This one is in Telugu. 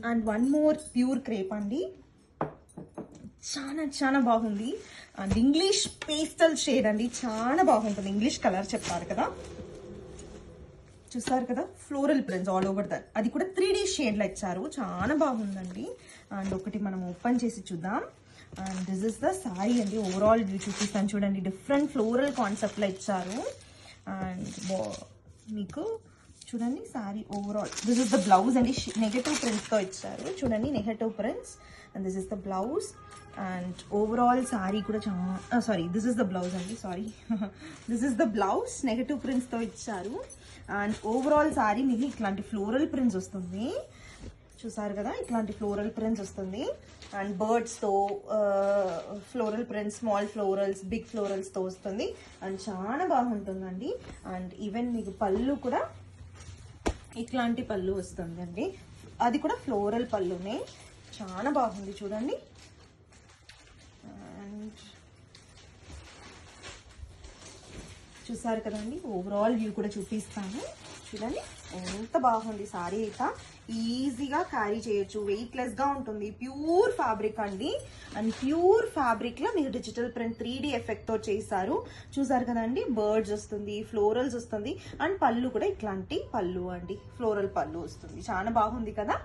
And one more pure crepe అండి, చాలా చాలా బాగుంది. అండ్ ఇంగ్లీష్ పేస్టల్ షేడ్ అండి, చాలా బాగుంటుంది. ఇంగ్లీష్ కలర్ చెప్పారు కదా, చూసారు కదా, floral prints all over that. అది కూడా 3D షేడ్లో ఇచ్చారు, చాలా బాగుందండి. అండ్ ఒకటి మనం ఓపెన్ చేసి చూద్దాం. And this is the sari అండి, ఓవరాల్ వ్యూ చూపిస్తాను చూడండి. డిఫరెంట్ ఫ్లోరల్ కాన్సెప్ట్లో ఇచ్చారు. అండ్ మీకు చూడండి sari overall. This is the blouse అండి, నెగటివ్ ప్రింట్స్తో ఇచ్చారు చూడండి, negative prints. And this is the blouse. And overall sari కూడా చాలా sari this is the blouse అండి, sari this is the blouse, negative ప్రింట్స్తో ఇచ్చారు. అండ్ ఓవరాల్ సారీ మీకు ఇట్లాంటి ఫ్లోరల్ ప్రింట్స్ వస్తుంది, చూసారు కదా, ఇట్లాంటి ఫ్లోరల్ ప్రింట్స్ వస్తుంది. అండ్ బర్డ్స్తో floral prints, small florals, big ఫ్లోరల్స్తో వస్తుంది. అండ్ చాలా బాగుంటుందండి. అండ్ ఈవెన్ మీకు పళ్ళు కూడా ఇట్లాంటి పళ్ళు వస్తుందండి, అది కూడా ఫ్లోరల్ పళ్ళునే, చాలా బాగుంది చూడండి. అండ్ చూసారు కదండి, ఓవరాల్ వ్యూ కూడా చూపిస్తాను చూడండి, ఎంత బాగుంది సారీ. అయితే ఈజీగా క్యారీ చేయొచ్చు, వెయిట్లెస్గా ఉంటుంది, ప్యూర్ ఫ్యాబ్రిక్ అండి. అండ్ ప్యూర్ ఫ్యాబ్రిక్లో మీరు డిజిటల్ ప్రింట్ 3D ఎఫెక్ట్తో చేశారు, చూసారు కదండి. బర్డ్స్ వస్తుంది, ఫ్లోరల్స్ వస్తుంది, అండ్ పళ్ళు కూడా ఇట్లాంటి పళ్ళు అండి, ఫ్లోరల్ పళ్ళు వస్తుంది, చాలా బాగుంది కదా.